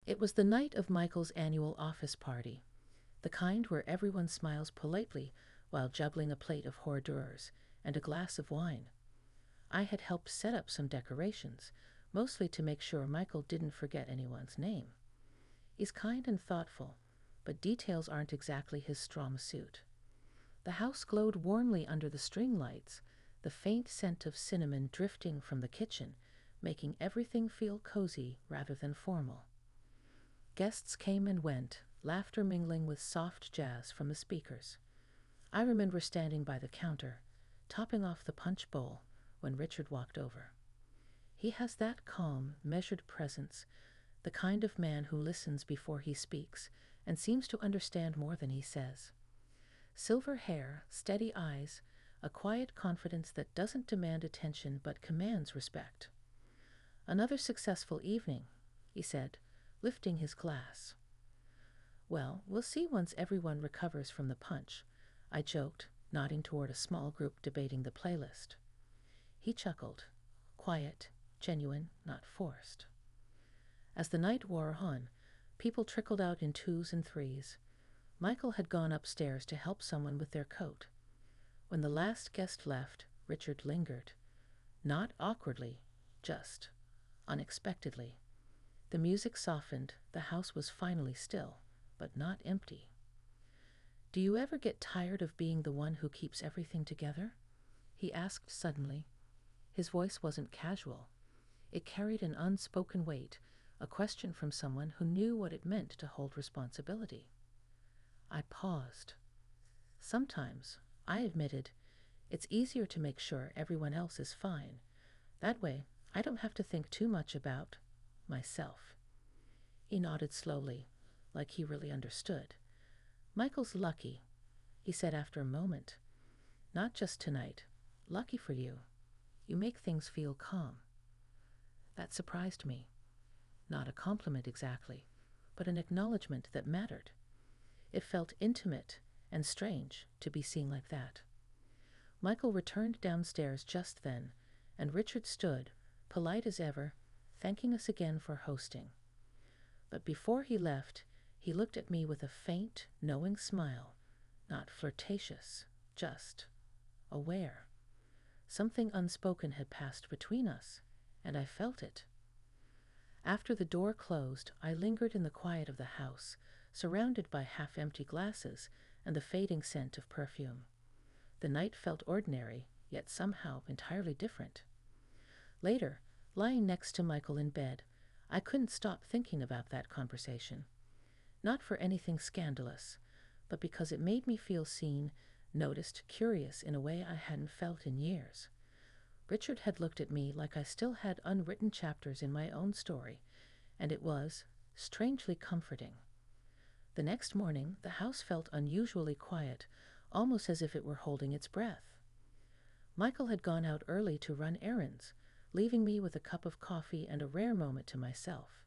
It was the night of Michael's annual office party, the kind where everyone smiles politely while juggling a plate of hors d'oeuvres and a glass of wine. I had helped set up some decorations, mostly to make sure Michael didn't forget anyone's name. He's kind and thoughtful, but details aren't exactly his strong suit. The house glowed warmly under the string lights, the faint scent of cinnamon drifting from the kitchen, making everything feel cozy rather than formal. Guests came and went, laughter mingling with soft jazz from the speakers. I remember standing by the counter, topping off the punch bowl, when Richard walked over. He has that calm, measured presence, the kind of man who listens before he speaks and seems to understand more than he says. Silver hair, steady eyes, a quiet confidence that doesn't demand attention but commands respect. "Another successful evening," he said, lifting his glass. "Well, we'll see once everyone recovers from the punch," I joked, nodding toward a small group debating the playlist. He chuckled, quiet, genuine, not forced. As the night wore on, people trickled out in twos and threes. Michael had gone upstairs to help someone with their coat. When the last guest left, Richard lingered. Not awkwardly, just unexpectedly. The music softened, the house was finally still, but not empty. "Do you ever get tired of being the one who keeps everything together?" he asked suddenly. His voice wasn't casual. It carried an unspoken weight, a question from someone who knew what it meant to hold responsibility. I paused. "Sometimes," I admitted, "it's easier to make sure everyone else is fine. That way, I don't have to think too much about myself." He nodded slowly, like he really understood. "Michael's lucky," he said after a moment. "Not just tonight. Lucky for you. You make things feel calm." That surprised me. Not a compliment exactly, but an acknowledgement that mattered. It felt intimate and strange to be seen like that. Michael returned downstairs just then, and Richard stood, polite as ever, thanking us again for hosting. But before he left, he looked at me with a faint, knowing smile, not flirtatious, just aware. Something unspoken had passed between us, and I felt it. After the door closed, I lingered in the quiet of the house, surrounded by half-empty glasses and the fading scent of perfume. The night felt ordinary, yet somehow entirely different. Later, lying next to Michael in bed, I couldn't stop thinking about that conversation. Not for anything scandalous, but because it made me feel seen, noticed, curious in a way I hadn't felt in years. Richard had looked at me like I still had unwritten chapters in my own story, and it was strangely comforting. The next morning, the house felt unusually quiet, almost as if it were holding its breath. Michael had gone out early to run errands, leaving me with a cup of coffee and a rare moment to myself.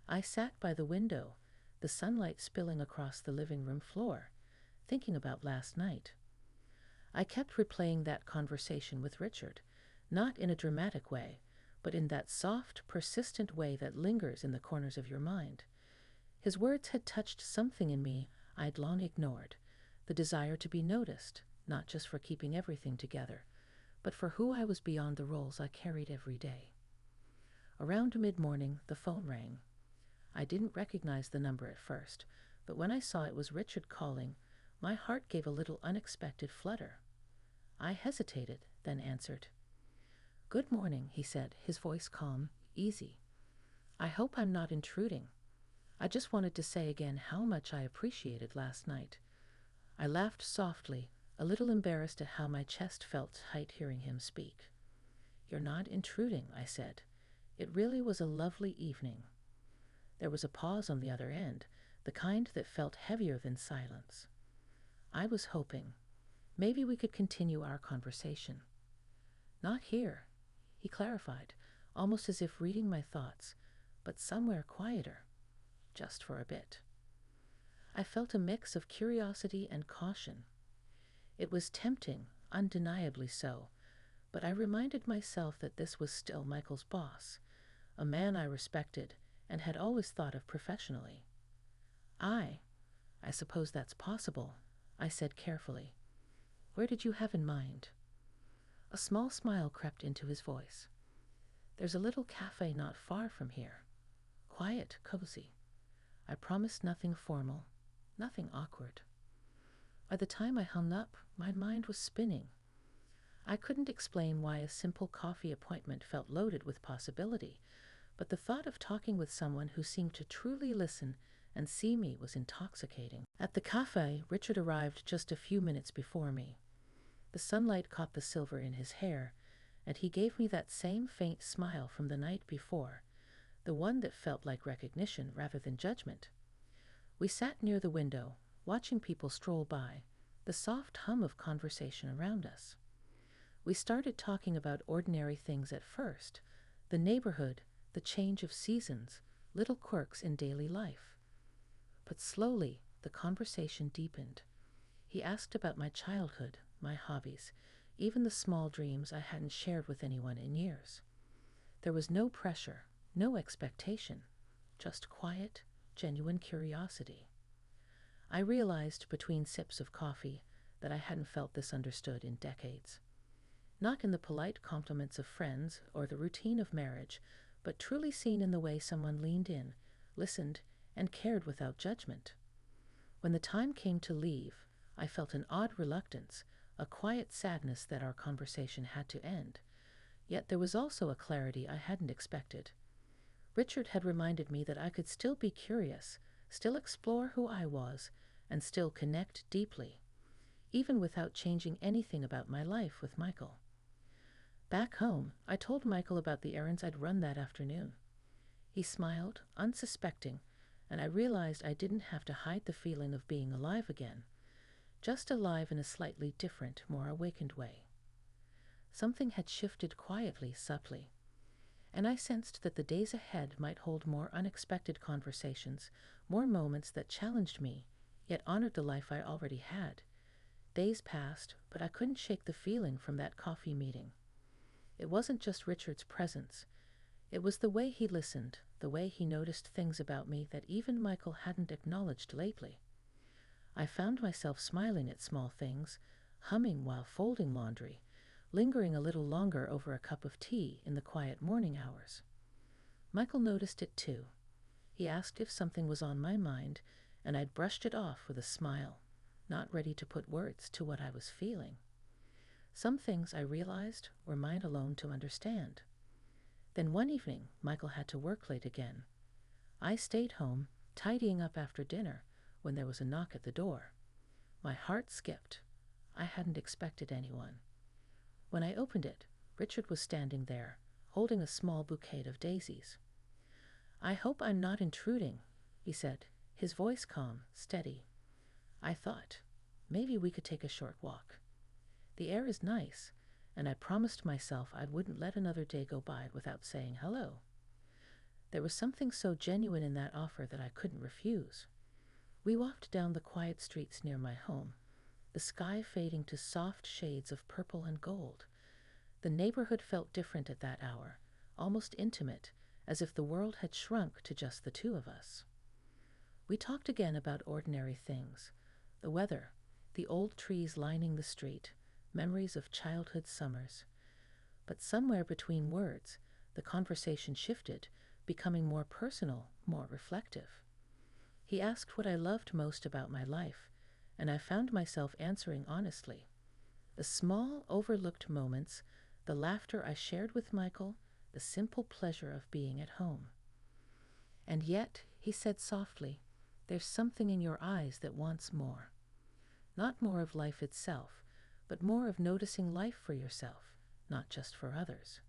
I sat by the window, the sunlight spilling across the living room floor, thinking about last night. I kept replaying that conversation with Richard, not in a dramatic way, but in that soft, persistent way that lingers in the corners of your mind. His words had touched something in me I'd long ignored, the desire to be noticed, not just for keeping everything together, but for who I was beyond the roles I carried every day. Around mid-morning, the phone rang. I didn't recognize the number at first, but when I saw it was Richard calling, my heart gave a little unexpected flutter. I hesitated, then answered. "Good morning," he said, his voice calm, easy. "I hope I'm not intruding. I just wanted to say again how much I appreciated last night." I laughed softly, a little embarrassed at how my chest felt tight hearing him speak. "You're not intruding," I said. "It really was a lovely evening." There was a pause on the other end, the kind that felt heavier than silence. I was hoping maybe we could continue our conversation. "Not here," he clarified, almost as if reading my thoughts, "but somewhere quieter, just for a bit." I felt a mix of curiosity and caution. It was tempting, undeniably so, but I reminded myself that this was still Michael's boss, a man I respected, and had always thought of professionally. I suppose that's possible, I said carefully. Where did you have in mind? A small smile crept into his voice. There's a little cafe not far from here. Quiet, cozy. I promised nothing formal, nothing awkward. By the time I hung up, my mind was spinning. I couldn't explain why a simple coffee appointment felt loaded with possibility, but the thought of talking with someone who seemed to truly listen and see me was intoxicating. At the cafe, Richard arrived just a few minutes before me. The sunlight caught the silver in his hair, and he gave me that same faint smile from the night before, the one that felt like recognition rather than judgment. We sat near the window, watching people stroll by, the soft hum of conversation around us. We started talking about ordinary things at first, the neighborhood, the change of seasons, little quirks in daily life. But slowly, the conversation deepened. He asked about my childhood, my hobbies, even the small dreams I hadn't shared with anyone in years. There was no pressure, no expectation, just quiet, genuine curiosity. I realized between sips of coffee that I hadn't felt this understood in decades. Not in the polite compliments of friends or the routine of marriage, but truly seen in the way someone leaned in, listened, and cared without judgment. When the time came to leave, I felt an odd reluctance, a quiet sadness that our conversation had to end. Yet there was also a clarity I hadn't expected. Richard had reminded me that I could still be curious, still explore who I was, and still connect deeply, even without changing anything about my life with Michael. Back home, I told Michael about the errands I'd run that afternoon. He smiled, unsuspecting, and I realized I didn't have to hide the feeling of being alive again, just alive in a slightly different, more awakened way. Something had shifted quietly, subtly, and I sensed that the days ahead might hold more unexpected conversations, more moments that challenged me, yet honored the life I already had. Days passed, but I couldn't shake the feeling from that coffee meeting. It wasn't just Richard's presence. It was the way he listened, the way he noticed things about me that even Michael hadn't acknowledged lately. I found myself smiling at small things, humming while folding laundry, lingering a little longer over a cup of tea in the quiet morning hours. Michael noticed it too. He asked if something was on my mind, and I'd brushed it off with a smile, not ready to put words to what I was feeling. Some things I realized were mine alone to understand. Then one evening, Michael had to work late again. I stayed home, tidying up after dinner, when there was a knock at the door. My heart skipped. I hadn't expected anyone. When I opened it, Richard was standing there, holding a small bouquet of daisies. I hope I'm not intruding, he said, his voice calm, steady. I thought, maybe we could take a short walk. The air is nice, and I promised myself I wouldn't let another day go by without saying hello. There was something so genuine in that offer that I couldn't refuse. We walked down the quiet streets near my home, the sky fading to soft shades of purple and gold. The neighborhood felt different at that hour, almost intimate, as if the world had shrunk to just the two of us. We talked again about ordinary things, the weather, the old trees lining the street, memories of childhood summers. But somewhere between words, the conversation shifted, becoming more personal, more reflective. He asked what I loved most about my life, and I found myself answering honestly. The small, overlooked moments, the laughter I shared with Michael, the simple pleasure of being at home. And yet, he said softly, there's something in your eyes that wants more. Not more of life itself, but more of noticing life for yourself, not just for others.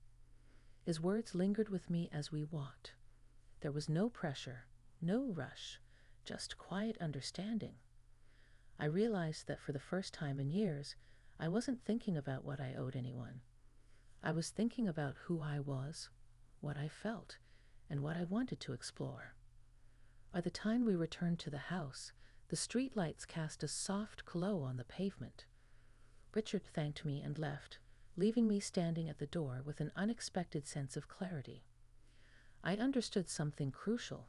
His words lingered with me as we walked. There was no pressure, no rush, just quiet understanding. I realized that for the first time in years, I wasn't thinking about what I owed anyone. I was thinking about who I was, what I felt, and what I wanted to explore. By the time we returned to the house, the street lights cast a soft glow on the pavement. Richard thanked me and left, leaving me standing at the door with an unexpected sense of clarity. I understood something crucial.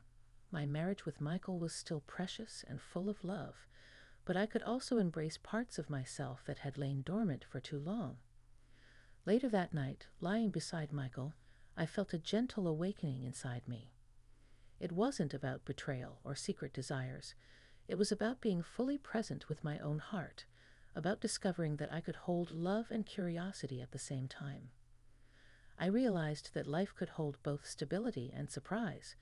My marriage with Michael was still precious and full of love, but I could also embrace parts of myself that had lain dormant for too long. Later that night, lying beside Michael, I felt a gentle awakening inside me. It wasn't about betrayal or secret desires. It was about being fully present with my own heart, about discovering that I could hold love and curiosity at the same time. I realized that life could hold both stability and surprise,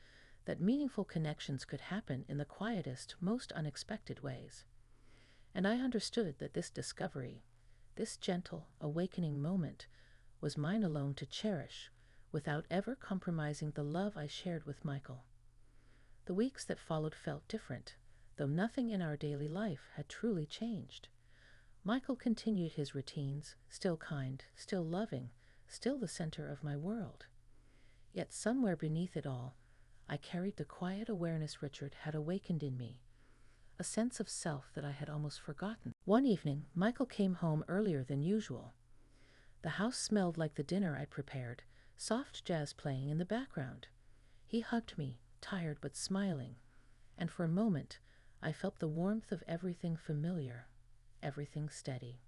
that meaningful connections could happen in the quietest, most unexpected ways. And I understood that this discovery, this gentle, awakening moment, was mine alone to cherish, without ever compromising the love I shared with Michael. The weeks that followed felt different, though nothing in our daily life had truly changed. Michael continued his routines, still kind, still loving, still the center of my world. Yet somewhere beneath it all, I carried the quiet awareness Richard had awakened in me, a sense of self that I had almost forgotten. One evening, Michael came home earlier than usual. The house smelled like the dinner I'd prepared, soft jazz playing in the background. He hugged me, tired but smiling, and for a moment I felt the warmth of everything familiar, everything steady.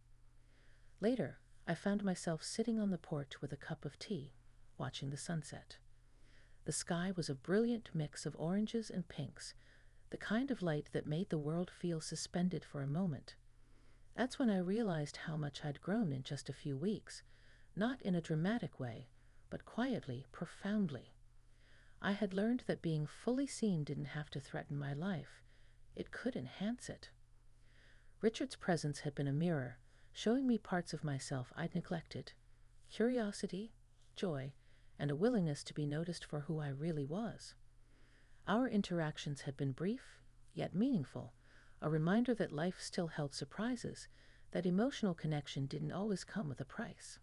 Later, I found myself sitting on the porch with a cup of tea, watching the sunset. The sky was a brilliant mix of oranges and pinks, the kind of light that made the world feel suspended for a moment. That's when I realized how much I'd grown in just a few weeks, not in a dramatic way, but quietly, profoundly. I had learned that being fully seen didn't have to threaten my life. It could enhance it. Richard's presence had been a mirror, showing me parts of myself I'd neglected: curiosity, joy, and a willingness to be noticed for who I really was. Our interactions had been brief, yet meaningful, a reminder that life still held surprises, that emotional connection didn't always come with a price.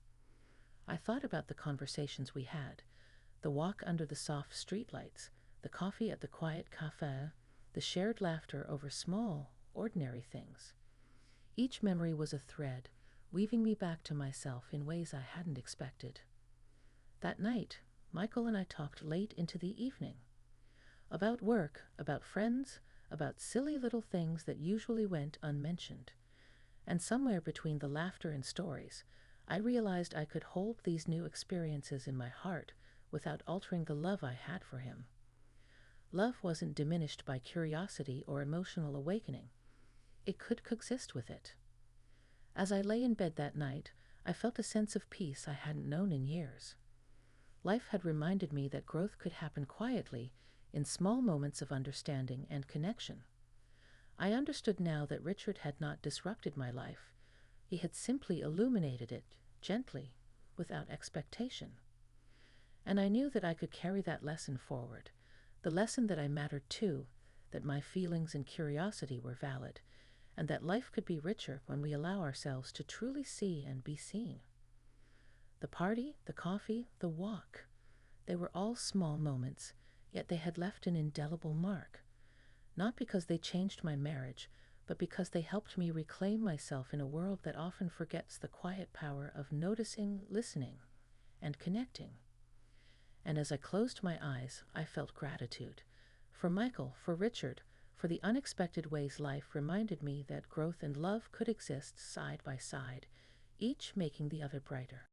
I thought about the conversations we had, the walk under the soft streetlights, the coffee at the quiet café, the shared laughter over small, ordinary things. Each memory was a thread, weaving me back to myself in ways I hadn't expected. That night, Michael and I talked late into the evening. About work, about friends, about silly little things that usually went unmentioned. And somewhere between the laughter and stories, I realized I could hold these new experiences in my heart without altering the love I had for him. Love wasn't diminished by curiosity or emotional awakening. It could coexist with it. As I lay in bed that night, I felt a sense of peace I hadn't known in years. Life had reminded me that growth could happen quietly, in small moments of understanding and connection. I understood now that Richard had not disrupted my life. He had simply illuminated it, gently, without expectation. And I knew that I could carry that lesson forward, the lesson that I mattered too, that my feelings and curiosity were valid, and that life could be richer when we allow ourselves to truly see and be seen. The party, the coffee, the walk, they were all small moments, yet they had left an indelible mark. Not because they changed my marriage, but because they helped me reclaim myself in a world that often forgets the quiet power of noticing, listening, and connecting. And as I closed my eyes, I felt gratitude. For Michael, for Richard, for the unexpected ways life reminded me that growth and love could exist side by side, each making the other brighter.